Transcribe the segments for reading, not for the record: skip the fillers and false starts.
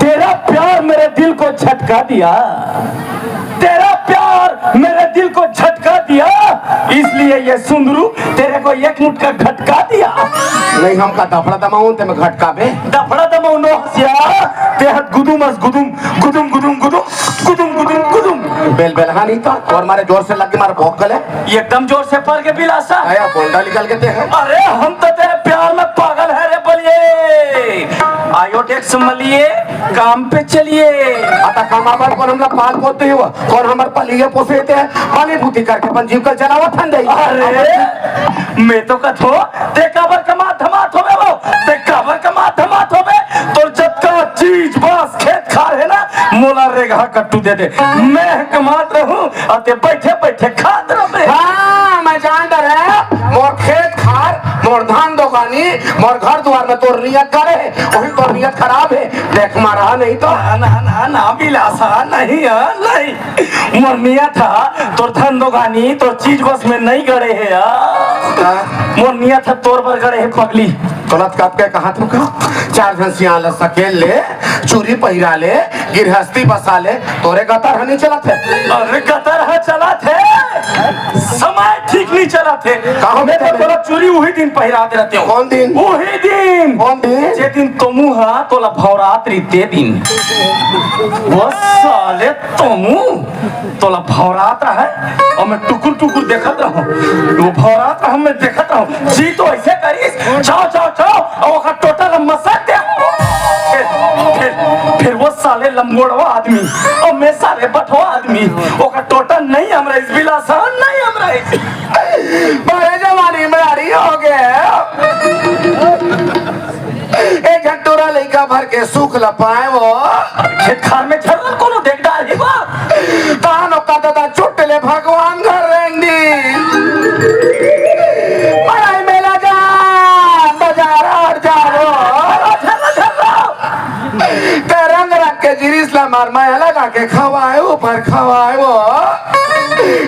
तेरा प्यार मेरे दिल को झटका दिया, तेरा प्यार मेरे दिल को झटका दिया, इसलिए ये सुंदरू तेरे को एक मुठ का घटका दिया। नहीं हम का दफड़ा दमाऊं ते में घटका बे दफड़ा दमाऊं नो हसिया तेहत गुदुमस गुदुम गुदुम गुदुम गुदुम गुदुम गुदुम गुदुम बेल बेल हाँ नहीं तो और मारे जोर से लग के मारे भौंक गले एकदम जोर से पड़ के बिलासा आया बोंडा निकल के ते है। अरे हम तो तेरे प्यार में पागल है रे बलिए, आयो टैक्स मलिए काम पे चलिए। आता कमावर कौन हमरा पाल पोते हुआ कौन हमार पलिए पोसे थे पानी भूति करके अपन जीव का जलावा ठंडे। अरे मैं तो कथो ते काबर कमा धमात होवे वो ते काबर कमा धमात होवे तो जब का चीज बस खेत खार है ना मोला रेगा कट्टू दे दे मैं कमात रहूं और ते बैठे बैठे खात रहे। हाँ मैं जान डर है मोर खेत खार मोर धान दोगानी मोर घर द्वार में तोर नियत करे वही तोर नियत खराब है देख मारा नहीं तो ना ना ना बिलासा नहीं नहीं मोर मिया था तोर धन दोगानी तोर चीज बस में नहीं गड़े है मोर मिया था तोर पर गड़े है पगली गलत काट के कहा तू का चार जन सियाल सकेल ले चूरी पहिरा ले गिरहस्ती बसा ले तोरे गतर हनी चला थे। अरे गतर है चला थे समय ठीक नहीं चला थे कहाँ में थे तोला चूरी वही दिन पहिराते रहते हो। कौन दिन वही दिन कौन दिन जे दिन तुमु हा तोला भवरात रीते दिन वो साले तुमु तोला भवरात है और मैं टुकुर टुकुर देखत रहूं वो भवरात हम मैं देखत रहूं जी तो ऐसे करिस जाओ जाओ जाओ और वो टोटल मसक दे फिर वो साले लंबोड़वा आदमी और मैं साले बठवा आदमी वो का टोटल नहीं हमरा इस बिलासा नहीं हमरा इस बड़े जवानी में आरी हो गए एक घंटोरा लइका भर के सूख लपाए वो खेत खार में छरल कोनो देख डाल ही बा तानो का दादा चुटले भगवान घर रेंगी बड़ाई मेला जा बाजार और जारो ते रंग रख के जिरिसला मार माया लगा के खवाए ऊपर खवाए वो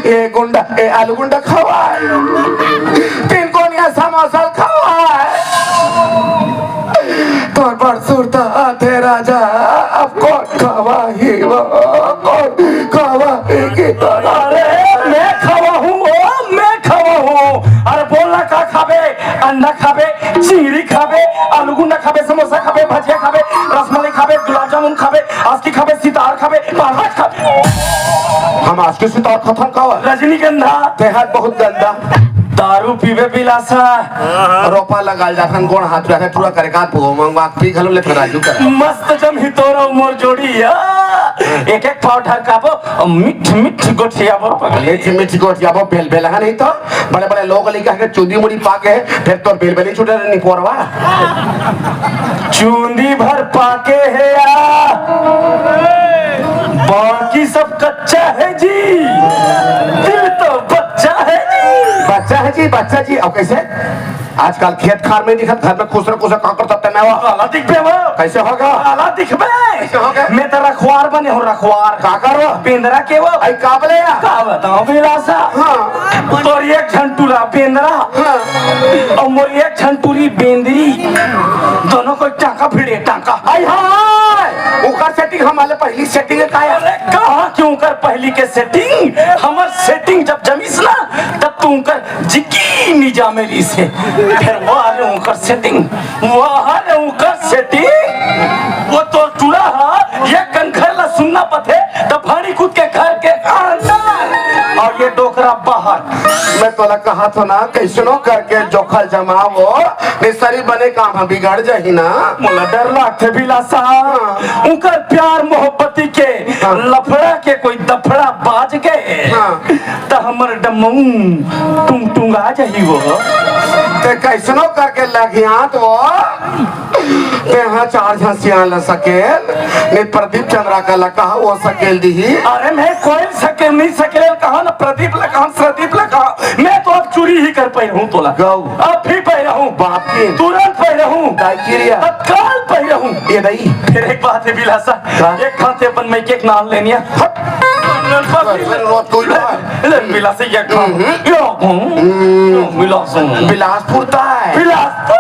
ये गुंडा ये आलू गुंडा खवाए तीन कोनिया समोसा खवाए तोर पर सुरता थे राजा अब कौन खवाही वो कौन खवाही अरे मैं खवा हूँ अरे बोलना का खाबे अंडा खाबे चिंगड़ी खाबे आलू गुंडा खाबे समोसा खाबे भजिया खाबे रसमलाई खाबे गुलाब जामुन खाबे आस्की खाबे सितार खाबे पालक खाबे। हम आस्की सितार खत्म खावा रजनीगंधा तेहर बहुत गंदा दारू पीवे बिलासा रोपा लगा जाथन गोण हाथ रहे पूरा करे का मंगवा पी घलो ले राजू कर मस्त जम हितोरा उमर जोड़ी एक एक पाव ढकाबो मिठ मिठ गोठिया बो पगले मिठ गोठिया बो बेल बेल है नहीं तो बड़े बड़े लोग लिखा के चूंदी मुड़ी पाके फिर तो बेल बेली छुटे नहीं कोरवा चूंदी भर पाके है या बाकी सब कच्चा है जी दिल तो बच्चा है जी बच्चा जी अब कैसे आजकल खेत खार में दिखत घर में खुश काकर तब मैं वो आला दिखबे वो कैसे होगा आला दिखबे कैसे होगा मैं तो रखवार बने हो रखवार का करो पेंदरा के वो आई काबले या का बताओ बिलासा हां तो एक झंटूरा पेंदरा हां और मोर एक झंटूरी बेंदरी दोनों को टाका भिड़े टाका आई हाय ओकर सेटिंग हमारे पहली सेटिंग का है अरे कहां क्यों कर पहली के सेटिंग हमर सेटिंग जब जमीस ना तब तू कर जिकी निजा मेरी से फिर वो आले उनकर सेटिंग वो आले उनकर सेटिंग वो तो टूरा है ये कंखर ला सुन ना पथे तो भाड़ी कूद के घर के अंदर और ये डोकरा बाहर। मैं तोला कहा तो ना कैसनो करके जोखल जमावो निसरी बने काम हम बिगड़ जाही ना। मुला डर लागते बिलासा उनकर प्यार मोहब्बती के लफड़ा के कोई दफड़ा बाज गए तो हमर डमऊ टुंग टुंग आ जाही वो। ते कैसनो करके लगियात वो ते हाँ चार झांसियां ल सकेल ने प्रदीप चंद्रा का लगा वो सकेल दी। अरे मैं कोई सकेल नहीं सकेल कहा ना प्रदीप लगा प्रदीप लगा मैं तो अब चोरी ही कर पाई हूँ तोला गौ अब भी पाई रहूँ बाप की तुरंत पाई रहूँ दाइकिरिया तत्काल पाई रहूँ। ये नहीं फिर एक बात है बिलासा एक खाते अपन मैं केक नाम लेनी है बिलासा ये बिलासा बिलासपुर ता है बिलासपुर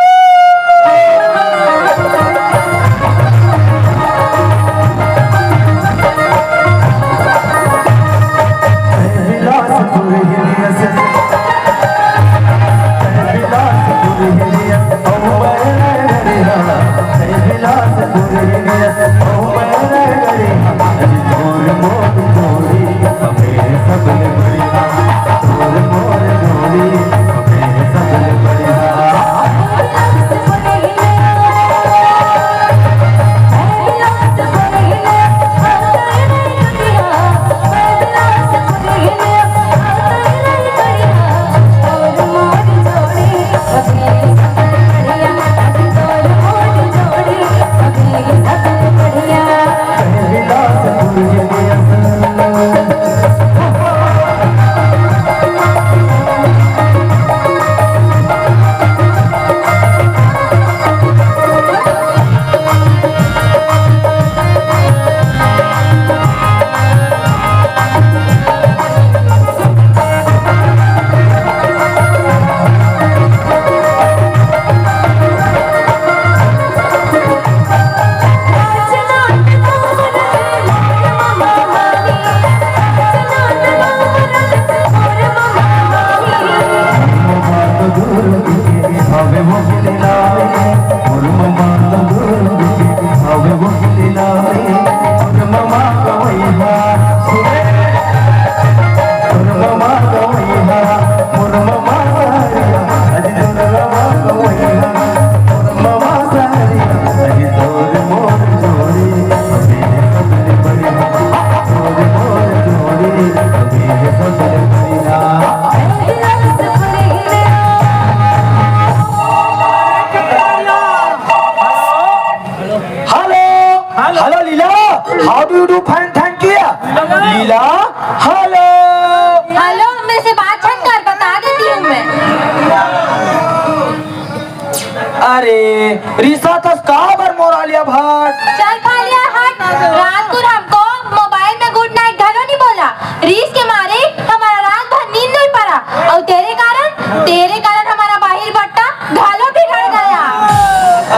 रिसा तो काबर मोरा लिया भाट चल खा लिया हट। रात को हमको मोबाइल में गुड नाइट घलो नहीं बोला। रीस के मारे हमारा रात भर नींद नहीं पड़ा और तेरे कारण हमारा बाहिर बट्टा घलो बिगड़ गया।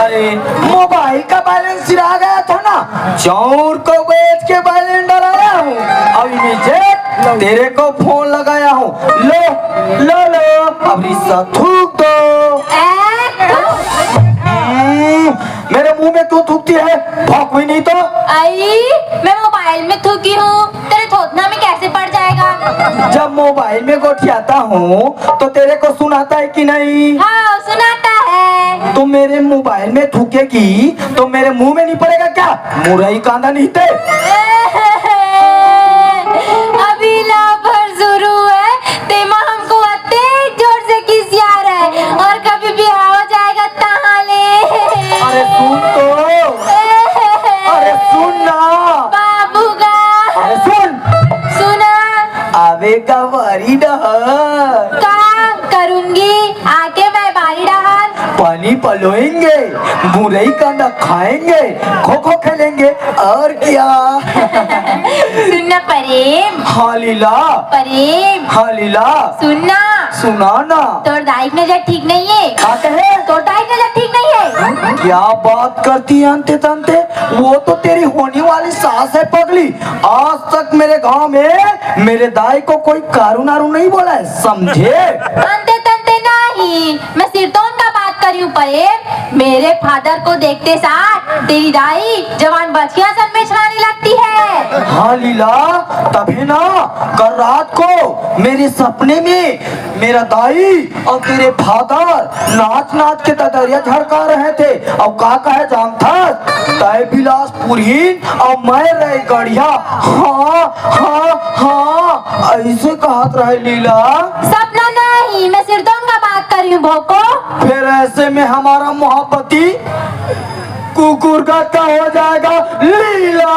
अरे मोबाइल का बैलेंस गिरा गया था ना, चौर को बेच के बैलेंस डलाया हूँ। अब इमीडिएट तेरे को फोन लगाया हूँ। लो लो लो अब रिसा थूक दो। मेरे मुंह में क्यों थूकती है? भौंक हुई नहीं तो? आई मैं मोबाइल में थूकी हूँ, तेरे थोथना में कैसे पड़ जाएगा? जब मोबाइल में गोठियाता हूँ तो तेरे को सुनाता है कि नहीं? हाँ सुनाता है। तो मेरे मोबाइल में थूकेगी तो मेरे मुंह में नहीं पड़ेगा क्या? मुरई कांदा नहीं थे? अभी लाभर शुरू है, तेमा हमको अत्ते जोर से किसिया रहा है और कभी भी हो जाएगा ताले। अरे सुन तो, अरे सुन ना बाबू का। अरे सुन सुना आवेगा बारी डहर काम करूंगी आके मैं बारी डहार पानी पलोएंगे, मुरई कांदा खाएंगे, खो खो खेलेंगे और क्या। सुनना परेम हाँ लीला, परेम हाँ लीला सुनना सुनाना। तोर दाई की नजर ठीक नहीं है। क्या कहे? तोर दाई की नजर ठीक नहीं है। क्या बात करती है अंते तंते? वो तो तेरी होने वाली सास है पगली। आज तक मेरे गांव में मेरे दाई को कोई कारू नारू नहीं बोला है, समझे? अंते तंते नहीं, मैं सिरतोन का बात कर रही हूँ परेम। मेरे फादर को देखते साथ तेरी दाई जवान बचिया सन में छलाने लगती है। हाँ लीला, तभी ना कल रात को मेरे सपने में मेरा दाई और तेरे फादर नाच नाच के ददरिया झड़का रहे थे। और का कहे जानता, तय बिलास पुरहीन और मैं रहे गढ़िया। हाँ हाँ हाँ ऐसे कहत रहे लीला। सपना नहीं, मैं सिरदौन का बात कर रही हूँ भोको। फिर ऐसे में हमारा मोहब्बती कुकुर का हो जाएगा लीला।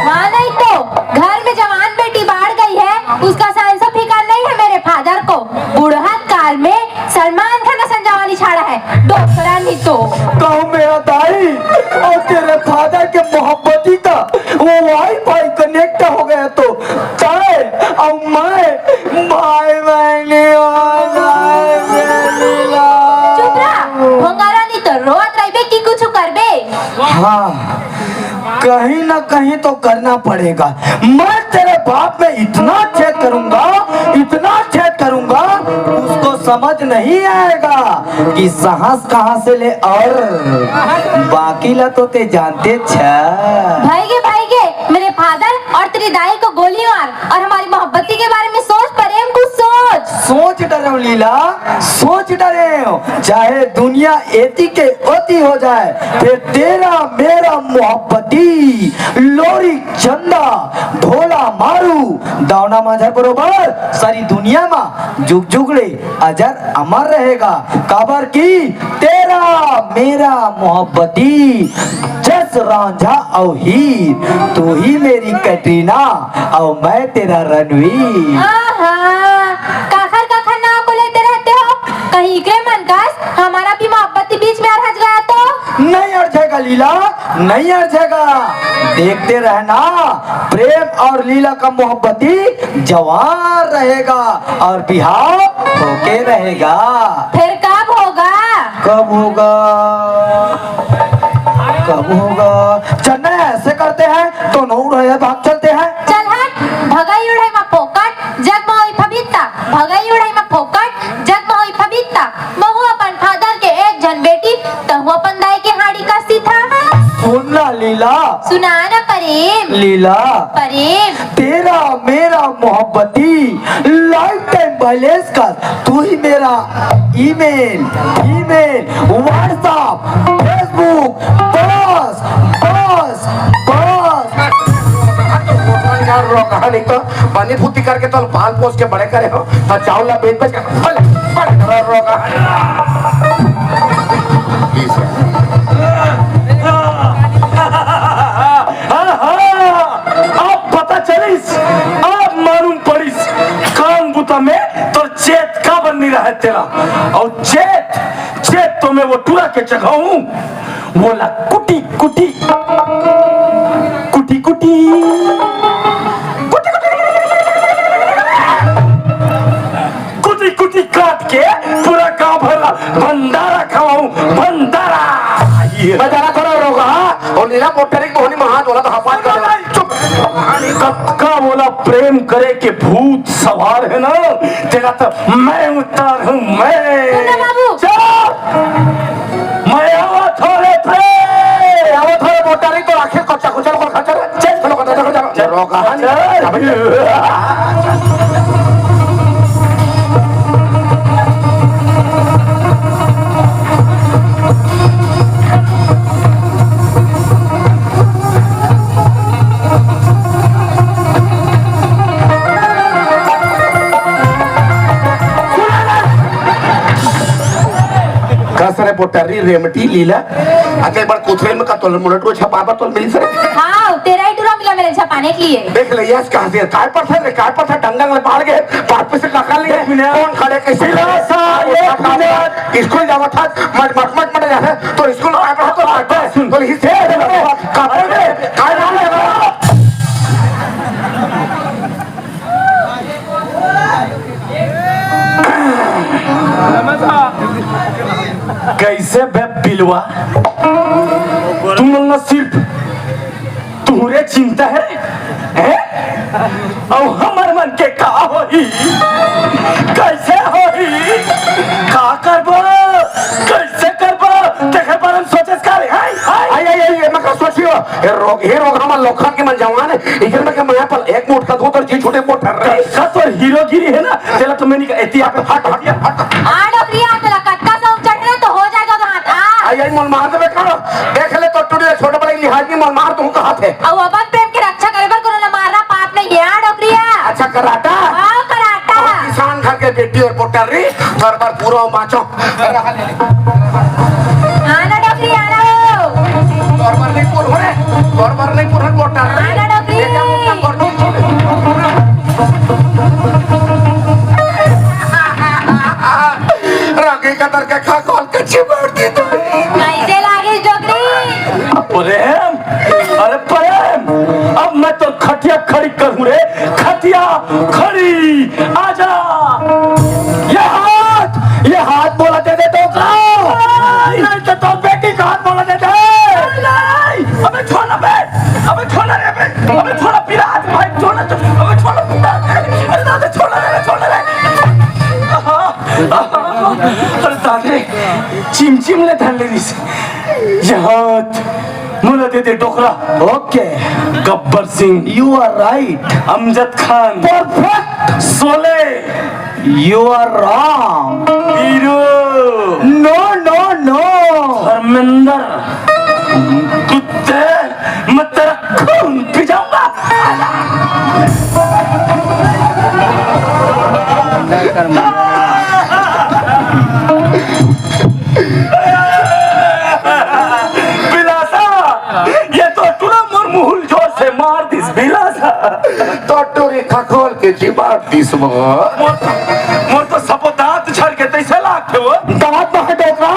हाँ नहीं तो घर में जवान बेटी बाढ़ गई है, उसका सांस फिकर नहीं है मेरे फादर को। बुढ़ात काल में सलमान खान संजा वाली छाड़ा है डोकरा नहीं तो। कहूँ मेरा दाई और तेरे फादर के मोहब्बती का वो वाईफाई कनेक्ट हो गया तो तय और मैं भाई बहनी चुप रहा भंगारा नहीं तो रोत रही की कुछ करबे। हाँ कहीं ना कहीं तो करना पड़ेगा। मैं तेरे बाप में इतना छेद करूंगा, इतना छेद करूंगा, उसको समझ नहीं आएगा कि साहस कहाँ से ले। और बाकी ला तो ते जानते भाईगे मेरे फादर और तेरी दाई को गोली मार और हमारी मोहब्बती के बारे में सोच, प्रेम को सोच डरे हो लीला, सोच डरे हो। चाहे दुनिया एती के ओती हो जाए, फिर तेरा मेरा मोहब्बती लोरी चंदा ढोला मारू दावना माझा बरोबर सारी दुनिया में जुग जुगड़े अजर अमर रहेगा। काबर की तेरा मेरा मोहब्बती जस रांझा और हीर, तू ही मेरी कैटरीना और मैं तेरा रणवीर। काखर नाम को लेते रहते हो, कहीं के मनकास हमारा भी मोहब्बती बीच में अड़च गया तो। नहीं अड़चेगा लीला, नहीं अड़चेगा। देखते रहना, प्रेम और लीला का मोहब्बती जवान रहेगा और बिहार होके रहेगा। फिर कब होगा? कब होगा, कब होगा? चलना ऐसे करते हैं तो नौ रहे भाग चलते हैं। चल हट, भगाई उड़ाई में फोकट जग में होई फबीता, भगाई उड़ाई में फोकट जग में होई फबीता। बहु अपन फादर के एक जन बेटी तो वो अपन दाई के हाड़ी का सीथा। सुनना लीला, सुना ना प्रेम, लीला प्रेम तेरा मेरा मोहब्बती लाइफ टाइम बैलेंस कर। तू ही मेरा ईमेल, व्हाट्सएप, फेसबुक, बस बस बस। कहानी तो बनी फूटी करके तो बाल पोस के बड़े करे हो तो चावला बेच बेच अब पता चलिस, अब मालूम पड़िस काम बुता में तो चेत का बन नहीं रहा तेरा। और चेत तो मैं वो टूरा के चगाऊं, बोला कुटी कुटी कुटी कुटी कुटी कुटी काट के पूरा गांव भरा भंडारा खवाऊं, भंडारा। मैं जरा थोड़ा रोगा और नीला मोटरी मोहनी महान बोला तो हपान कर चुप। का बोला प्रेम करे के भूत सवार है ना तेरा, तो मैं उतार हूँ सुनो बाबू। मैं आवत हो रे प्रेम, आवत हो मोटरी तो आखिर कच्चा कुचल को खचर चल चलो कच्चा रोगा कसरे पोटरी रेमटी लीला अके बार कुथरे में का तोल मोटरो छपाबा तोल मिल सरे। हाँ तेरा ही टूरा मिला मेरे छपाने के लिए। देख ले यस कहां से काय पर था डंगंग में पाल गए पाप से निकाल लिए कौन खड़े कैसे स्कूल जावा था मट जाता तो स्कूल आया तो तो हिस्से काय नाम है कैसे बे बिलवा, तुम लोग सिर्फ तुम्हारे चिंता है, और हमार मन के का होई, कैसे होई, का करबो, कैसे करबो, देखे पर हम सोचे कर, आई सोचियो ये रोग हम लोखा के मन जवान इधर में के मैं पर एक मोट का दो तर जी छोटे मोट कैसा तो हीरोगिरी है ना चला तो मैंने कहा एतिया पे हट आ डोकरिया तेरा कटका से चढ़ रहे तो हो जाएगा घाट आ आई आई मन मार दे करो देख ले तो टूटे छोटे बड़े लिहाज में मन मार तुम कहा थे अब अपन प्रेम की रक्षा करे पर कोरोना मारना पाप नहीं है आ डोकरिया अच्छा कराटा हां कराटा किसान घर के बेटी और पोटरी घर बार पूरा बाँचो आना डोकरिया आना गौरवर नहीं पूर हो रे गौरवर नहीं पूर पोटरी आना डोकरी रागी का दर के खा खोल के चिपट दी तो कैसे लागे डोकरी प्रेम अरे प्रेम अब मैं तो खटिया खड़ी करूं रे खटिया खड़ी आजा ये हाथ बोला दे तो नहीं तो बेटी का हाथ बोला दे नहीं अबे छोड़ना बे अबे छोड़ना रे बे अबे छोड़ा पिरात भाई छोड़ना अबे छोड़ा अरे दादा छोड़ना रे अरे दादा चिमचिम ले धर ले दिस जहात मुला दे दे डोकरा okay Gabbar Singh you are right Amjad Khan perfect Sholay you are wrong hero no no no Dharmendra कुत्ते मैं तेरा खून पी जाऊंगा ये तो तुला मुरमुहुल जोर से मार दिस बिलासा तो टोरी खा खोल के चिपट दिस मोर तो सबो दांत छड़ के तैसे लागते हो दांत न हटेगा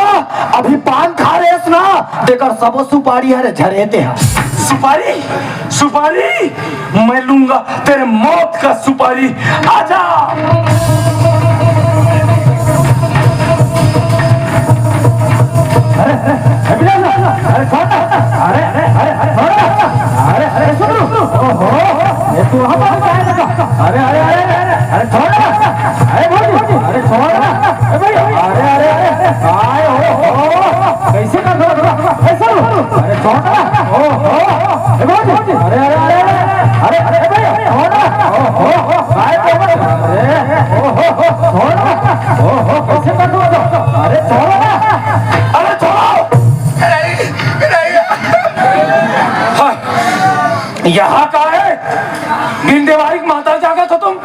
अभी पान खा रहे ना देकर सबो सुपारी है झरेते हैं सुपारी सुपारी मैं लूंगा तेरे मौत का सुपारी आजा कैसे कर दो ऐसा अरे छोटा अरे कैसे कर दो अरे यहाँ का है गिंडेवारी माता जागा तो तुम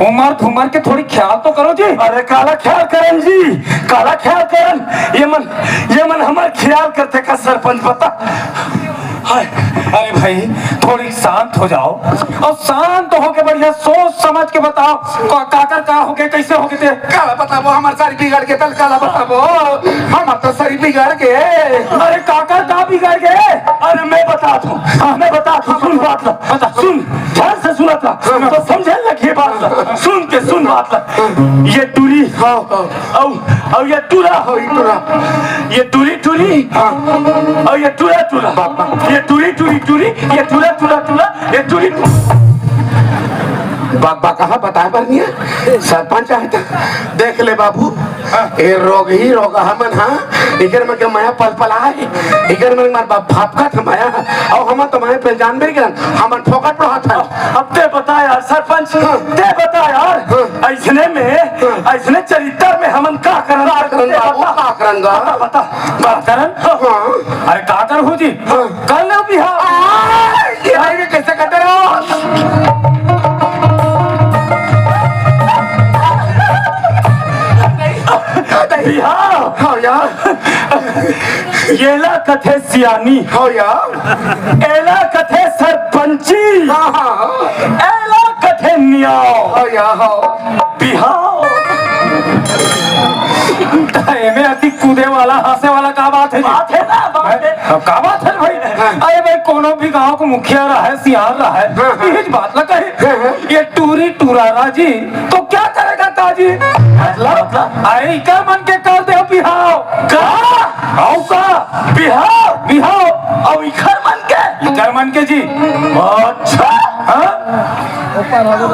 उमर धुमर के थोड़ी ख्याल तो करो जी अरे काला ख्याल करन जी काला ख्याल करन ये मन हमार ख्याल करते का सरपंच बता हाय अरे भाई थोड़ी शांत हो जाओ और शांत हो के बढ़िया सोच समझ के बताओ काकर का हो गए कैसे हो गए काला बताबो हमार सारी बिगड़ के तल काला बताबो हम तो सारी बिगड़ के अरे काकर का बिगड़ गए अरे मैं बता दूं सुन बात ला बता सुन ध्यान से सुना था तो समझे लगे बात ला सुन बात ला ये टूरी औ ये टूरा ये टूरी और ये टूरा ये टूरी ये टूरा ये टूरी बाबा कहा बताए बरनिया सरपंच है देख ले बाबू ए रोग ही रोग हमन हां इकर में के माया पल आए इकर में मार बाप का थमाया और हम तो माया पे जान बेर गन हमन ठोकट पड़ा था अब ते बता यार सरपंच ते बता यार ऐसने चरित्र में हमन का करन बता करन अरे का कर हो जी कर लो बिहार ये कैसे करते रहो हाँ यार येला कथे सियानी हाँ यार एला कथे सरपंची एला कथे नियाओ हाँ यार बिहार में अति कूदे वाला हंसे वाला का बात है का बात है भाई अरे भाई कोनो भी गांव को मुखिया रहा है सियार रहा है ये बात लगा है ये टूरी टूरारा जी तो क्या करेगा काजी मतलब अरे क्या मन के कर दे बिहाव का बिहाव और इखर मन के जी अच्छा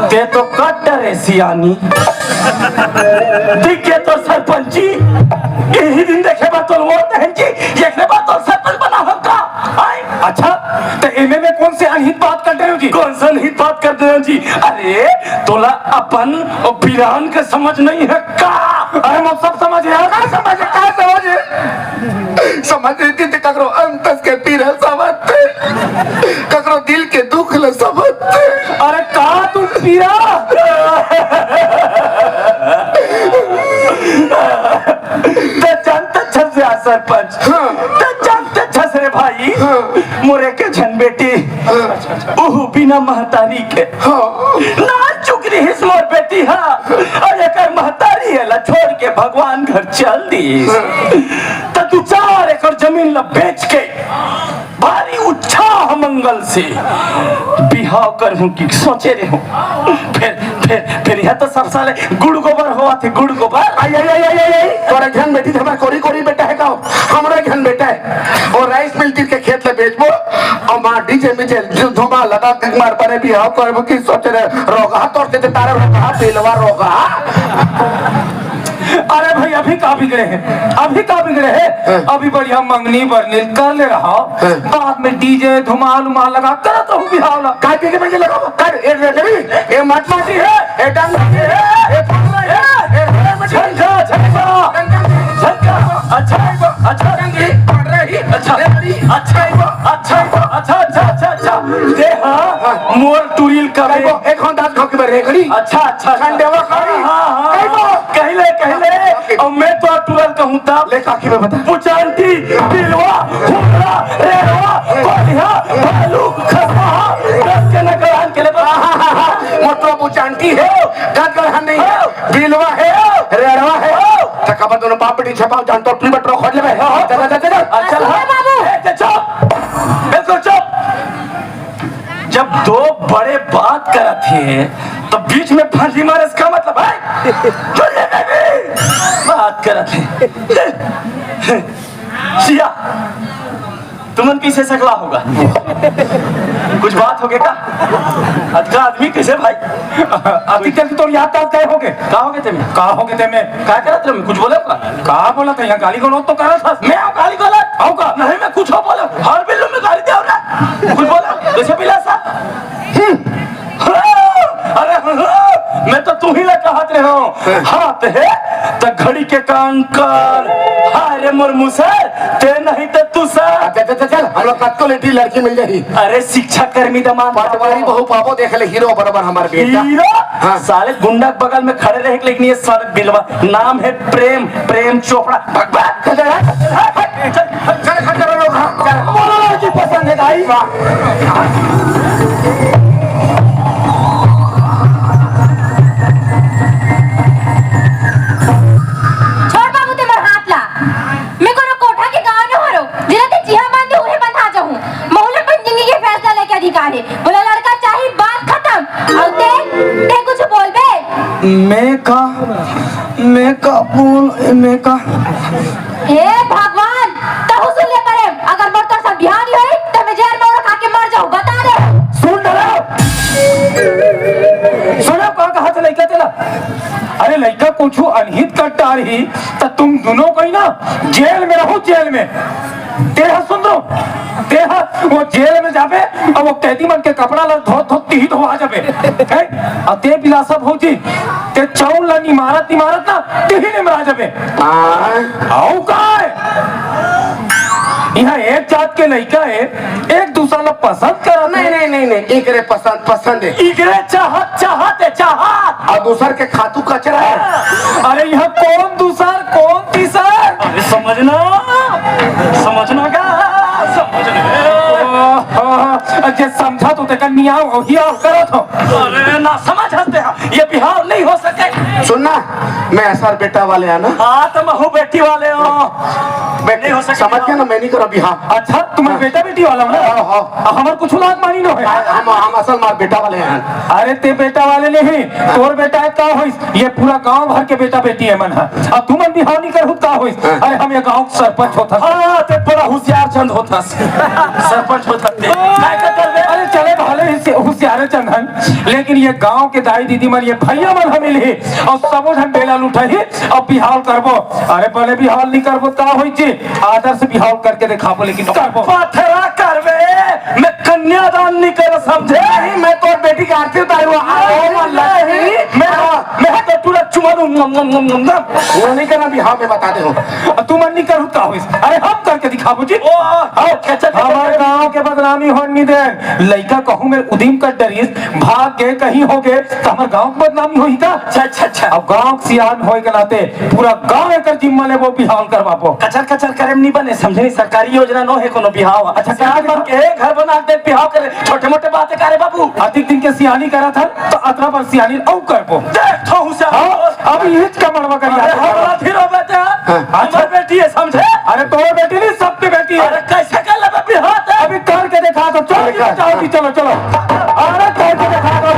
ते तो कट डरे सियानी दिखे तो सरपंची यही दिन देखे बात तो वो बहन जी ये बात तो सरपंच बना होगा बात करते हो जी? कौन सा नहीं बात करते हो जी? अरे तोला अपन और पिरान के समझ नहीं है का? अरे मैं सब समझ है। समझ रही थी ककरो अंतस के पीर समझते, ककरो दिल के दुख ल समझते। अरे कहा तुम पीरा? जानते छस सरपंच, जानते छस रे भाई, मोरे के झन बेटी ओह बिना महतारी के ना चुक रही हिस मोर बेटी हा, और एकर महतारी है ला छोड़ के भगवान घर चल दी। त तू 4 एकड़ जमीन ला बेच के भारी उच्छाह मंगल से बिहाव कर हूँ कि सोचे रहे हूँ। फिर यह तो सब साले गुड़ गोबर हुआ थे, गुड़ गोबर। तोरा घन बेटी हमारा कोरी कोरी बेटा है का? हमारा घन बेटा है और राइस मिल के खेत ले बेचबो और मां डीजे में धुमा लगा के मार परे बिहाव करबो कि सोचे रहे रोगा तोड़ से तारा रोगा पेलवा रोगा। अरे भाई अभी का बिगड़े हैं, अभी का बिगड़े हैं? अभी बढ़िया मंगनी बरनी कर ले रहा, बाद में डीजे धुमाल उमाल लगा करत रहूं बिहाव ला। काय के मंगे लगा कर ए रेडी ए मत माटी है ए डांग है ए फंगला है ए झंझा झंझा झंझा अच्छा अच्छा डंगी पड़ रही अच्छा रेडी अच्छा अच्छा अच्छा अच्छा अच्छा अच्छा दे हाँ मोर टुरिल करे एक अंदाज खो के रेगड़ी अच्छा अच्छा खंडेवा करी कहले और मैं तो तुरंत कहूँ तब ले काकी में बता पुचांटी बिलवा हुमरा रेवा कोलिया भालू खसहा दस के नगरान के लिए मोटो बुचांटी है गदगढ़ नहीं है बिलवा है रेड़वा है तकबा दोनों पापड़ी छपाओ जान तो प्लीबट रो खोल ले चल चल चल अच्छा बाबू चुप बिल्कुल चुप। जब दो बड़े बात करत थे तो बीच में फांसी मारे इसका मतलब है बात करत थे सिया तुमन कैसे सकला होगा? कुछ बात हो गया का? आज का आदमी कैसे भाई अभी तक तो याद तक गए होगे। का हो गए थे मैं का हो गए थे मैं क्या करत रहे? कुछ बोले का? का बोला था? यहाँ गाली गलौज तो करा था मैं गाली गलत आओ का नहीं, मैं कुछ हो बोला हर बिल्लू में गाली दे ना कुछ बोला जैसे पिला सा अरे मैं तो तू ही ला कहत रहे हो हाथ है तो घड़ी के काम कर। अरे मोर मुसर ते नहीं तो तू सर। चल चल चल हम लोग कत्तो लेटी लड़की मिल जाही। अरे शिक्षा कर्मी दमान पटवारी बहु पापो देख ले हीरो बराबर हमारे बेटा हीरो हाँ। साले गुंडा के बगल में खड़े रहे लेकिन ये साले बिलवा नाम है प्रेम प्रेम चोपड़ा भगवान चल खड़े लोग चल की पसंद है भाई। छोड़ बाबू ते मोर हाथ ला, मैं कोनो कोठा के गांव न हरो जिला ते जिहा मान दे उहे बंधा जाऊं। मोहल्ले पर जिंदगी के फैसला लेके अधिकार है, बोला लड़का चाहिए बात खत्म। और ते कुछ बोल बे? मैं का हे भगवान तहु सुन ले करे, अगर मोर तो सब ध्यान ही होई त मैं जहर में खा के मर जाऊं, बता दे। सुन डरा सुना कहा था लड़का तेरा? अरे लड़का कुछ अनहित करता रही तो तुम दोनों को ही ना जेल में रहो, जेल में तेरा सुन लो तेरा वो जेल में जाबे और वो कैदी मन के कपड़ा ला धो धो ही धोआ जाबे और ते पिला सब हो जी ते चौल ला इमारत ना ते ही ने मरा जाबे। आओ का यहाँ एक जात के लड़का है एक दूसरा ला पसंद करा। नहीं एक रे पसंद है इगरे चाहत और दूसर के खातू कचरा है। अरे यहाँ कौन दूसर कौन तीसर? अरे समझना का जे समझा तो तेका नियाव हिया करत हो। अरे ना समझ हंसते हैं ये बिहार नहीं हो सके। सुनना मैं असर बेटा वाले है ना। हाँ तो महू बेटी वाले हो बेटे नहीं हो सके। समझ गया ना मैं नहीं करो बिहार। अच्छा तुम्हारे बेटा बेटी वाला हो ना? हाँ। हमार कुछ लाग मानी न है। हम असल मार बेटा वाले हैं। अरे ते बेटा वाले नहीं तोर बेटा है का होइस? ये पूरा गांव भर के बेटा बेटी है मन है। अब तुम बिहार नहीं कर का होइस? अरे हम ये गांव सरपंच होता। हाँ ते बड़ा होशियार चंद होता सरपंच होता। अरे चले भले होशियार चंदन, लेकिन ये गांव के दाई दीदी मन ये भैया मन हम मिली और सबो धन बेला लुटाई अब बिहाव करबो। अरे पहले बिहाव नहीं करबो ता होई छी, आदर से बिहाव करके दिखाबो, लेकिन करबो पथरा करवे मैं कन्यादान नहीं कर समझे। नहीं मैं तो बेटी की आरती उतारू मैं तो तुरंत चुमा दूं। वो नहीं करना बिहाव में बता दे हूँ तू मन नहीं करू ता होई। अरे हम करके दिखाबो जी। हमारे गांव के बदनामी हो नहीं दे। लड़का कहूँ मैं उदीम कर डरिस भाग गए कहीं हो गए तो हमारे गांव की बदनामी होई का। अच्छा अब गांव सियान होए के नाते पूरा गांव एकर जिम्मा ले वो बिहाव करवाबो। कचर करे नहीं बने समझे। सरकारी योजना नो है कोनो बिहाव। अच्छा सियान बन के घर बना दे बिहाव करे छोटे मोटे बातें करे बाबू। अधिक दिन के सियानी करा था तो अतरा पर सियानी औ करबो। देख तो हुसा अब ये का मरवा करिया हमरा फिर हो बेटा हमर बेटी है समझे। अरे तो बेटी नहीं सबके बेटी है। अरे कैसे कर ले बिहाव अभी करके दिखा दो। चलो चलो अरे करके दिखा दो।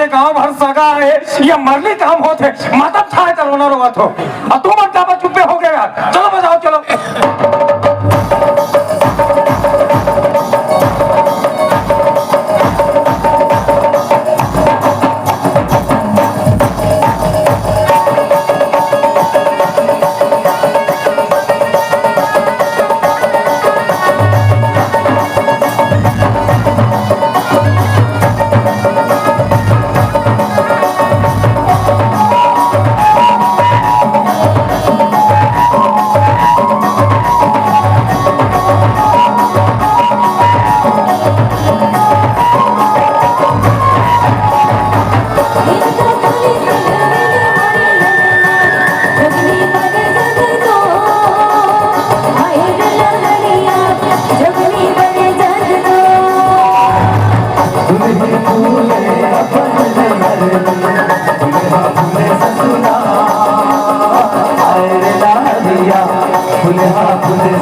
गांव भर सगा है ये मरली काम होते मतलब था करोना रोवा तो अब तुम का चुप्पे हो गया यार। चलो बजाओ चलो। दूरे ससुराल आए रे लालिया दुल्हा दूरे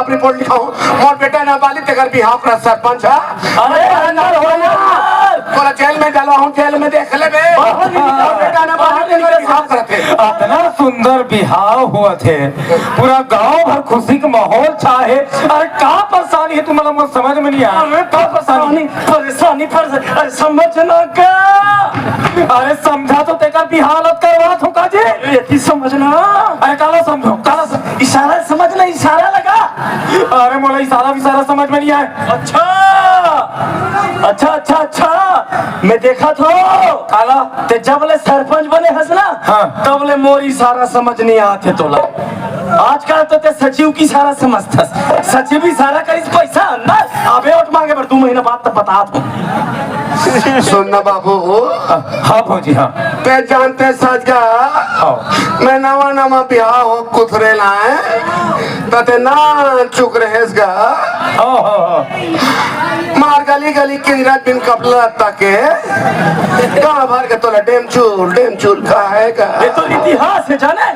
रिपोर्ट लिखाऊं और बेटा नाबालिग तेकर बिहाव का सरपंच है। अरे अंदर हो यार, तोरा जेल में डालवा हूं, जेल में देख ले बे। बेटा नाबालिग तेकर बिहाव करते इतना सुंदर बिहाव हुआ थे, पूरा गांव भर खुशी का माहौल छाए। अरे क्या परेशानी है तुम्हारा, मुझे समझ में नहीं आया। अरे क्या परेशानी अरे समझना क्या, अरे समझा तो तेकर बिहालत करवा थो काजे ये समझना। अरे काला समझो, काला इशारा समझना, इशारा लगा। अरे मोला इशारा समझ में नहीं आया। अच्छा अच्छा अच्छा अच्छा, मैं देखा तो काला ते जब ले सरपंच बने हस ना, हाँ। तब ले मोर इशारा समझ नहीं आते तोला। आजकल तो ते सचिव की सारा समझतस, सचिव भी सारा करी पैसा अंदर अबे वोट मांगे पर 2 महीना बाद तब बता दो। सुनना बाबू। हाँ भौजी हाँ, ते जानते सच का मैं नवा बिहार हो कुथरे लाए ते ना चुक रहे मार गली गली किंजराज बिन कपला तके कहाँ भर के तोला डेम चूल खाएगा। ये तो इतिहास है जाने।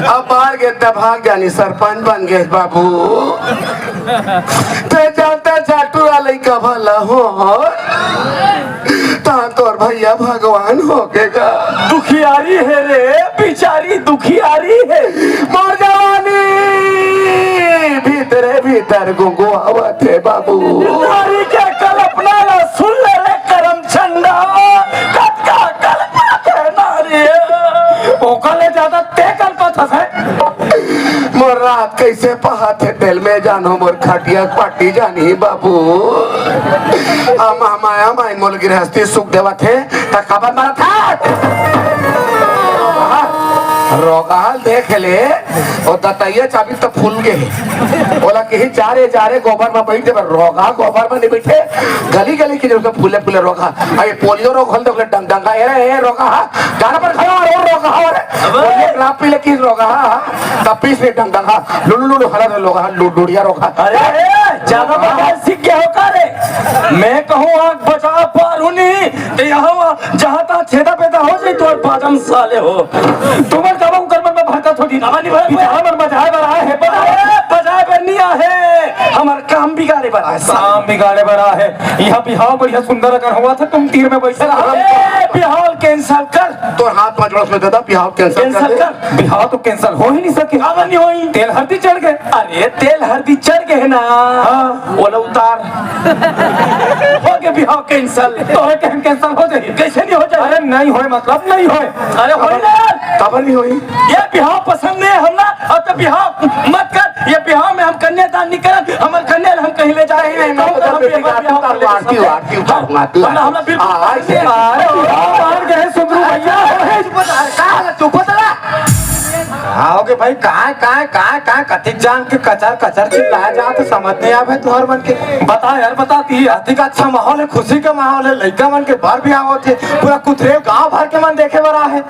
अब बाहर गए तब भाग जानी सरपंच बन गए बाबू। ते जानते चाटू वाले का भला हो ता तोर भैया भगवान हो गेगा। दुखियारी है रे बेचारी, दुखियारी है। मोर जवानी भीतरे भीतर गुंगो आवा थे बाबू। नारी क्या कल्पना ना सुन ले रे करम चंदा, कटका कल्पना थे नारी। ओकले ज्यादा ते कल्पना है। मोर रात कैसे पहा थे दिल में जानो मोर खटिया पाटी जानी बाबू। माया माई मोल गृहस्थी सुख देवा थे ता खबर मारा था। रोगाल देख ले और दतैया चाबी तो फूल गए बोला कि जा रे गोबर में बैठे रोगा गोबर में नहीं बैठे गली गली की जो फूले फूले रोगा अरे पोलियो रोग हल तो डंगा ए रोगा गाना पर खड़ा और रोगा और पोलियो ग्राफ पीले की रोगा तपी से डंगा लुलु हला रोगा लुडुड़िया रोगा अरे ज्यादा बकवास सीख गया हो का रे मैं कहूँ आग बचा पारूनी तो यहाँ जहाँ तहाँ छेदा पैदा हो जाए तो बाजम साले हो तुम्हारे दबाव कर में भरता थोड़ी ना नहीं भर बजाए बड़ा है बजाए बनिया है हमारा काम बिगाड़े बड़ा है काम बिगाड़े बड़ा है यहाँ बिहाव बढ़िया सुंदर अगर हुआ था तुम तीर में बैठे बिहाव कैंसल कर तो हाथ पांच वर्ष में देता बिहाव कैंसिल कर बिहाव तो कैंसिल हो ही नहीं सके अगर नहीं हुई तेल हल्दी चढ़ गए अरे तेल हल्दी चढ़ गए ना बोला उतार हो गया बिहाव कैंसिल तो कैंसिल हो जाए कैसे नहीं हो जाए अरे नहीं हो मतलब नहीं हो अरे हो ना कब नहीं हुई ये बिहाव पसंद नहीं हम ना और तो बिहाव मत कर ये बिहाव में हम कन्यादान नहीं कर हमारे कन्या हम कहीं ले जा रहे आओगे भाई कहाँ कथिक जान के कचर चिल्लाया जा तो समझ नहीं आवे तुहर मन के बता यार बताती अति का अच्छा माहौल है खुशी का माहौल है लड़का मन के भर भी आओ थे पूरा कुतरे गांव भर के मन देखे बड़ा है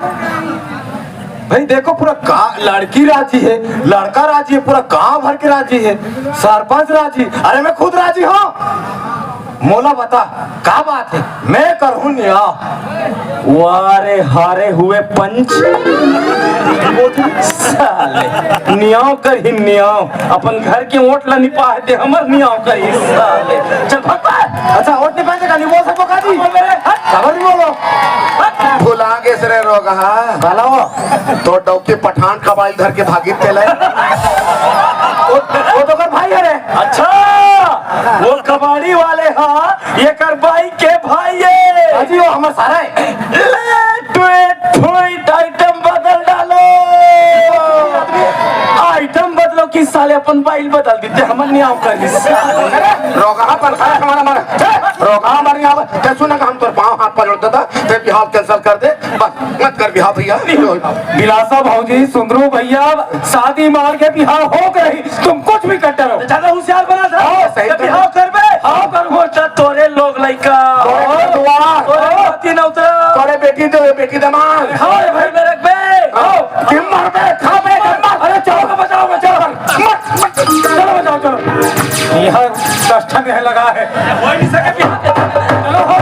भाई देखो पूरा लड़की राजी है लड़का राजी है पूरा गांव भर के राजी है सरपंच राजी अरे मैं खुद राजी हूँ मोला बता क्या बात है मैं करूँ निया वारे हारे हुए पंच साले नियाव कर ही नियाव अपन घर के वोट ला नहीं पाते हमर नियाव कर ही साले चल भाग अच्छा वोट नहीं पाएगा नहीं बोल सको काजी खबर नहीं बोलो भुला के सरे रोगा भला हो तो डौके पठान कबाइल धर के भागी तेले वो तो कर भाई है अच्छा वो कबाड़ी वाले हाँ ये कर भाई के भाई है अजी वो हमारा सारा है आइटम बदल डालो आइटम बदलो कि साले अपन बाइल बदल देते हमर नियाव कर रोगा पर खड़ा हमारा मारा रोगा हमारे यहाँ ते सुना हम तोर पांव हाथ पकड़ देता ते बिहाव कैंसिल कर दे बस मत कर बिहाव भैया बिलासा भौजी सुंदरू भैया शादी मार के बिहाव हो गई तुम कुछ भी करते रहो ज्यादा होशियार बना था सही बिहाव कर बे हां कर हो तोरे लोग लइका तोरे उतरा तोरे बेटी दमाद हां भाई मेरे बे आओ किम मार बे खा बे अरे चलो बचाओ चलो बचाओ चलो यहाँ कष्ट में लगा है हो नहीं सके चलो हो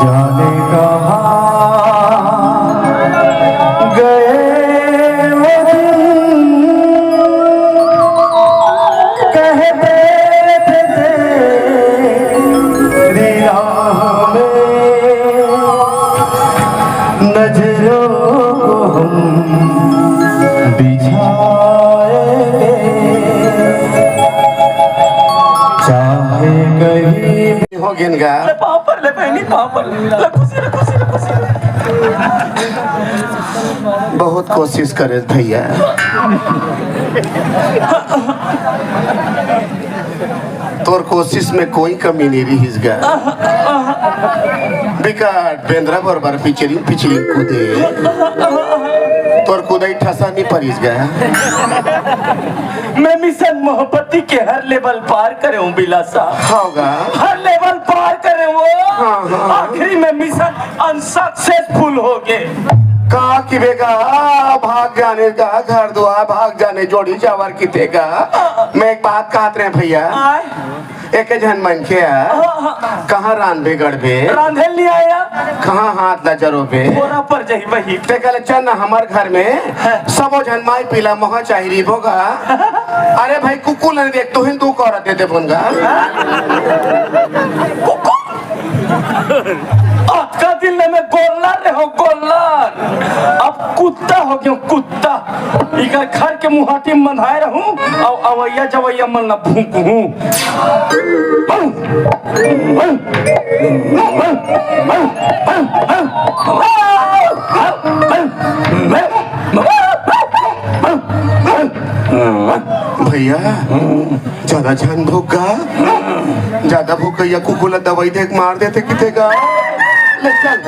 जाने कहाँ गए वो दिन, कहते थे तेरी राह में नजरों को हम बिछाएंगे, चाहे कहीं भी हो गिनगा ले पाँव पर ले बहनी पाँव पर ले खुशी ले खुशी ले खुशी बहुत कोशिश करे भैया तोर कोशिश में कोई कमी नहीं रही इसका बिकट बेंद्रा बरबर पिछली पिछली कूदे तोर कूदे ठसा नहीं परिस गया मैं मिशन मोहब्बती के हर लेवल पार करे हूँ बिलासा होगा हर लेवल पार करे वो हाँ। आखिरी में मिशन अनसक्सेसफुल हो गए कहा कि बेगा भाग जाने का घर दुआ भाग जाने जोड़ी चावर किते का मैं एक बात कहते रहे भैया एक जन मन के कहाँ रान बिगड़ बे रांधे ले आया कहाँ हाथ नजरों पे बोरा पर जही वही ते कल चल हमार घर में सबो जन माई पीला मोह चाहिए होगा अरे भाई कुकू नहीं देख तो हिंदू को औरत देते बुनगा आज का दिन में गोल्ला रहो गोल्ला अब कुत्ता हो गया कुत्ता इकर घर के मुहाटी में बंधाए रहूं और अवैया जवैया मन न भूकूं भैया ज्यादा जान भूखा ज्यादा भूख या कुकुला दवाई देख मार देते किते का ले चल